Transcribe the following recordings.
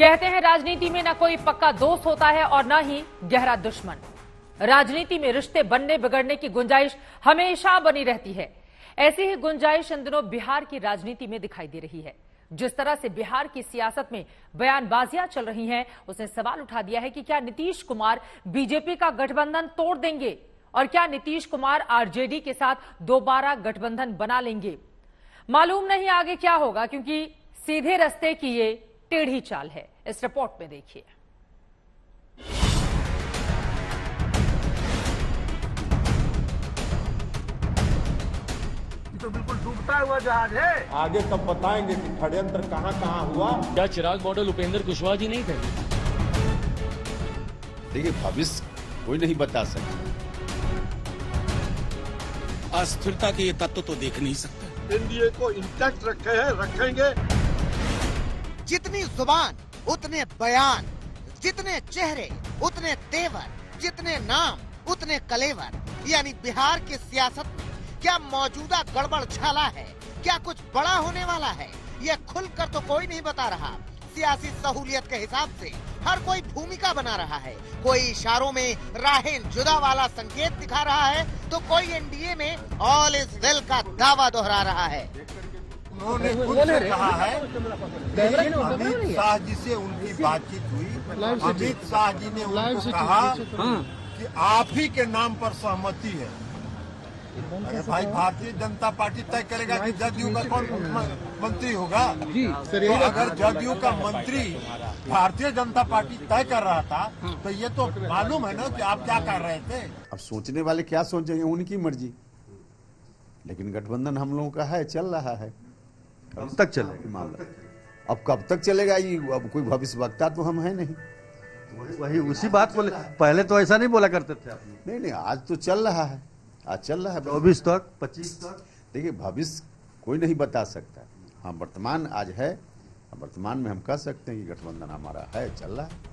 कहते हैं राजनीति में न कोई पक्का दोस्त होता है और न ही गहरा दुश्मन। राजनीति में रिश्ते बनने बिगड़ने की गुंजाइश हमेशा बनी रहती है। ऐसी ही गुंजाइश इन दिनों बिहार की राजनीति में दिखाई दे रही है। जिस तरह से बिहार की सियासत में बयानबाजियां चल रही हैं, उसने सवाल उठा दिया है कि क्या नीतीश कुमार बीजेपी का गठबंधन तोड़ देंगे और क्या नीतीश कुमार आरजेडी के साथ दोबारा गठबंधन बना लेंगे। मालूम नहीं आगे क्या होगा, क्योंकि सीधे रास्ते की ये टेढ़ी चाल है। इस रिपोर्ट में देखिए। तो बिल्कुल डूबता हुआ जहाज है। आगे तब बताएंगे कि षड्यंत्र कहां कहां हुआ। क्या चिराग मॉडल उपेंद्र कुशवाहा जी नहीं थे? देखिए, भविष्य कोई नहीं बता सकता। अस्थिरता के ये तत्व तो देख नहीं सकते। एनडीए को इंटैक्ट रखे हैं, रखेंगे। जितनी जुबान उतने बयान, जितने चेहरे उतने तेवर, जितने नाम उतने कलेवर। यानी बिहार की सियासत में क्या मौजूदा गड़बड़ झाला है, क्या कुछ बड़ा होने वाला है, यह खुलकर तो कोई नहीं बता रहा। सियासी सहूलियत के हिसाब से हर कोई भूमिका बना रहा है। कोई इशारों में राहें जुदा वाला संकेत दिखा रहा है, तो कोई एनडीए में ऑल इज वेल का दावा दोहरा रहा है। उन्होंने खुद से कहा है कि अमित शाह जी से उनकी बातचीत हुई। अमित शाह जी ने उनको कहा कि आप ही के नाम पर सहमति है। अरे भाई, भारतीय जनता पार्टी तय करेगा कि जदयू का कौन मंत्री होगा। तो अगर जदयू का मंत्री भारतीय जनता पार्टी तय कर रहा था, तो ये तो मालूम है ना कि आप क्या कर रहे थे। अब सोचने वाले क्या सोचेंगे, उनकी मर्जी। लेकिन गठबंधन हम लोगों का है, चल रहा है। कब तक चलेगा मामला? अब कब तक चलेगा ये, अब कोई भविष्य वक्ता तो हम है नहीं। वही उसी बात बोले। पहले तो ऐसा नहीं बोला करते थे आपने। नहीं, आज तो चल रहा है, आज चल रहा है 24 तक 25 तक। देखिए, भविष्य कोई नहीं बता सकता। हाँ, वर्तमान आज है, वर्तमान में हम कह सकते हैं कि गठबंधन हमारा है, चल रहा है।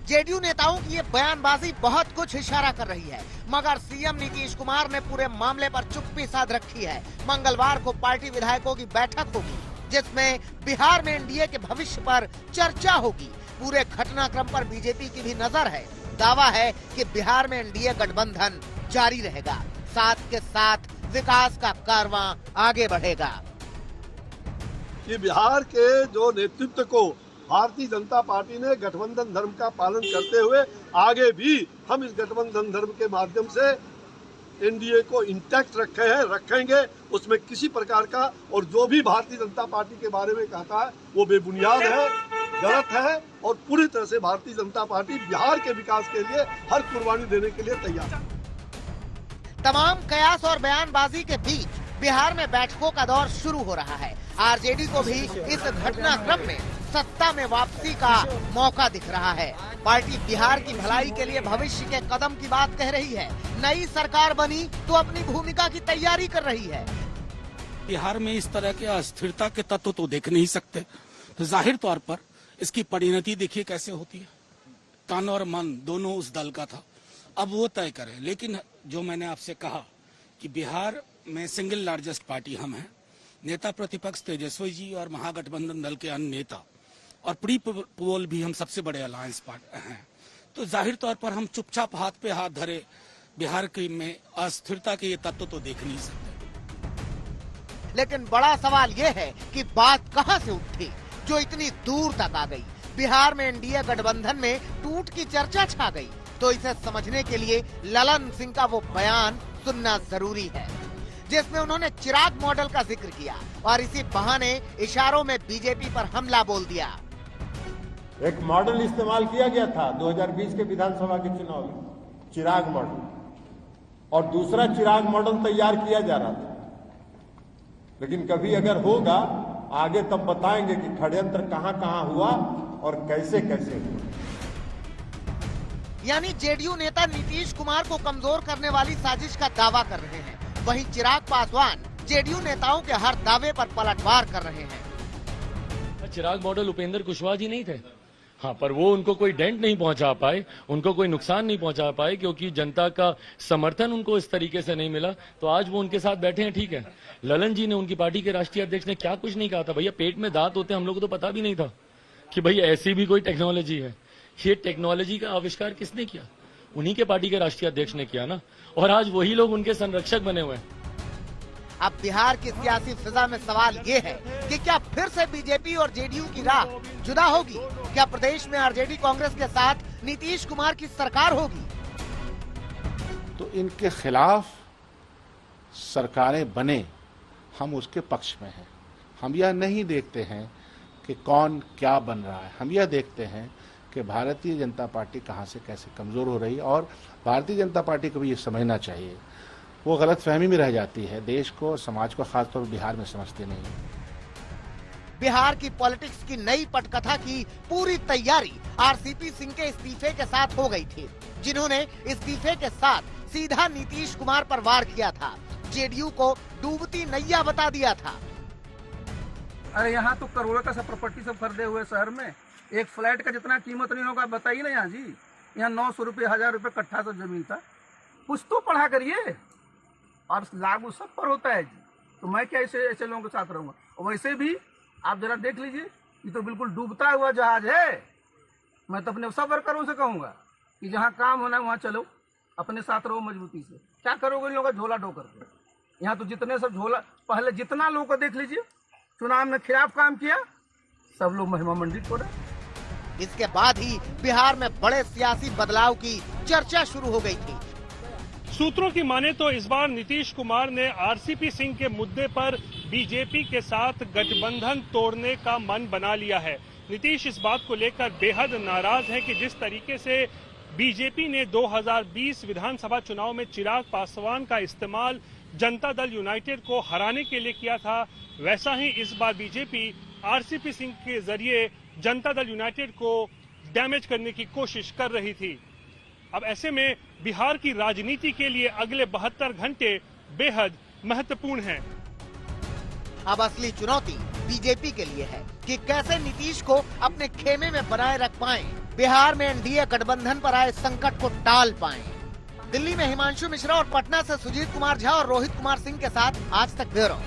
जेडीयू नेताओं की ये बयानबाजी बहुत कुछ इशारा कर रही है, मगर सीएम नीतीश कुमार ने पूरे मामले पर चुप्पी साध रखी है। मंगलवार को पार्टी विधायकों की बैठक होगी, जिसमें बिहार में एनडीए के भविष्य पर चर्चा होगी। पूरे घटनाक्रम पर बीजेपी की भी नजर है। दावा है कि बिहार में एनडीए गठबंधन जारी रहेगा, साथ के साथ विकास का कारवां आगे बढ़ेगा। कि बिहार के जो नेतृत्व को भारतीय जनता पार्टी ने गठबंधन धर्म का पालन करते हुए आगे भी हम इस गठबंधन धर्म के माध्यम से एनडीए को इंटैक्ट रखे हैं, रखेंगे। उसमें किसी प्रकार का और जो भी भारतीय जनता पार्टी के बारे में कहता है वो बेबुनियाद है, गलत है। और पूरी तरह से भारतीय जनता पार्टी बिहार के विकास के लिए हर कुर्बानी देने के लिए तैयार है। तमाम कयास और बयानबाजी के बीच बिहार में बैठकों का दौर शुरू हो रहा है। आरजेडी को भी इस घटनाक्रम में सत्ता में वापसी का मौका दिख रहा है। पार्टी बिहार की भलाई के लिए भविष्य के कदम की बात कह रही है। नई सरकार बनी तो अपनी भूमिका की तैयारी कर रही है। बिहार में इस तरह के अस्थिरता के तत्व तो देख नहीं सकते, तो जाहिर तौर पर इसकी परिणति देखिए कैसे होती है। तन और मन दोनों उस दल का था, अब वो तय करे। लेकिन जो मैंने आपसे कहा कि बिहार में सिंगल लार्जेस्ट पार्टी हम हैं, नेता प्रतिपक्ष तेजस्वी जी और महागठबंधन दल के अन्य नेता और प्री पोल भी हम सबसे बड़े अलायंस पार्टी हैं। तो जाहिर तौर पर हम चुपचाप हाथ पे हाथ धरे बिहार के में अस्थिरता के ये तत्व तो देख नहीं सकते। लेकिन बड़ा सवाल ये है कि बात कहां से उठी जो इतनी दूर तक आ गई। बिहार में एनडीए गठबंधन में टूट की चर्चा छा गई। तो इसे समझने के लिए ललन सिंह का वो बयान सुनना जरूरी है, जिसमें उन्होंने चिराग मॉडल का जिक्र किया और इसी बहाने इशारों में बीजेपी पर हमला बोल दिया। एक मॉडल इस्तेमाल किया गया था 2020 के विधानसभा के चुनाव में, चिराग मॉडल, और दूसरा चिराग मॉडल तैयार किया जा रहा था। लेकिन कभी अगर होगा आगे तब बताएंगे कि षड्यंत्र कहां कहां हुआ और कैसे कैसे हुआ। यानी जेडीयू नेता नीतीश कुमार को कमजोर करने वाली साजिश का दावा कर रहे हैं। वहीं चिराग पासवान जेडीयू नेताओं के हर दावे पर पलटवार कर रहे हैं। चिराग मॉडल उपेंद्र कुशवाहा जी नहीं थे? हाँ, पर वो उनको कोई डेंट नहीं पहुंचा पाए, उनको कोई नुकसान नहीं पहुंचा पाए, क्योंकि जनता का समर्थन उनको इस तरीके से नहीं मिला। तो आज वो उनके साथ बैठे हैं, ठीक है। ललन जी ने, उनकी पार्टी के राष्ट्रीय अध्यक्ष ने क्या कुछ नहीं कहा था। भैया, पेट में दांत होते हम लोग को तो पता भी नहीं था। कि भाई ऐसी भी कोई टेक्नोलॉजी है। ये टेक्नोलॉजी का आविष्कार किसने किया? उन्हीं के पार्टी के राष्ट्रीय अध्यक्ष ने किया ना, और आज वही लोग उनके संरक्षक बने हुए हैं। अब बिहार की सियासी फिजा में सवाल ये है कि क्या फिर से बीजेपी और जेडीयू की राह जुदा होगी? क्या प्रदेश में आरजेडी कांग्रेस के साथ नीतीश कुमार की सरकार होगी? तो इनके खिलाफ सरकारें बने, हम उसके पक्ष में हैं। हम यह नहीं देखते हैं कि कौन क्या बन रहा है, हम यह देखते हैं कि भारतीय जनता पार्टी कहां से कैसे कमजोर हो रही है। और भारतीय जनता पार्टी को भी ये समझना चाहिए, वो गलतफहमी में रह जाती है, देश को, समाज को, खासतौर पर बिहार में समझते नहीं। बिहार की पॉलिटिक्स की नई पटकथा की पूरी तैयारी आरसीपी सिंह के इस्तीफे के साथ हो गई थी, जिन्होंने इस्तीफे के साथ सीधा नीतीश कुमार पर वार किया था, जेडीयू को डूबती नैया बता दिया था। अरे यहाँ तो करोड़ों का सब प्रॉपर्टी सब खरीदे हुए शहर में, एक फ्लैट का जितना कीमत नहीं होगा बताइए ना यहाँ जी। यहाँ 900 रुपये 1000 रुपये कट्ठा सब जमीन था। कुछ तो पढ़ा करिए, और लागू सब पर होता है जी। तो मैं क्या ऐसे लोगों के साथ रहूंगा? और वैसे भी आप जरा देख लीजिए, ये तो बिल्कुल डूबता हुआ जहाज है। मैं तो अपने सब वर्करों से कहूंगा कि जहाँ काम होना है वहाँ चलो, अपने साथ रहो मजबूती से। क्या करोगे इन लोगों का झोला ढो करके? यहाँ तो जितने सब झोला, पहले जितना लोगों को देख लीजिए, चुनाव में खिलाफ काम किया, सब लोग महिमा मंडित हो रहे। इसके बाद ही बिहार में बड़े सियासी बदलाव की चर्चा शुरू हो गई थी। सूत्रों की माने तो इस बार नीतीश कुमार ने आरसीपी सिंह के मुद्दे पर बीजेपी के साथ गठबंधन तोड़ने का मन बना लिया है। नीतीश इस बात को लेकर बेहद नाराज हैं कि जिस तरीके से बीजेपी ने 2020 विधानसभा चुनाव में चिराग पासवान का इस्तेमाल जनता दल यूनाइटेड को हराने के लिए किया था, वैसा ही इस बार बीजेपी आरसीपी सिंह के जरिए जनता दल यूनाइटेड को डैमेज करने की कोशिश कर रही थी। अब ऐसे में बिहार की राजनीति के लिए अगले 72 घंटे बेहद महत्वपूर्ण हैं। अब असली चुनौती बीजेपी के लिए है कि कैसे नीतीश को अपने खेमे में बनाए रख पाएं, बिहार में एनडीए गठबंधन पर आए संकट को टाल पाएं। दिल्ली में हिमांशु मिश्रा और पटना से सुजीत कुमार झा और रोहित कुमार सिंह के साथ आज तक ब्यूरो।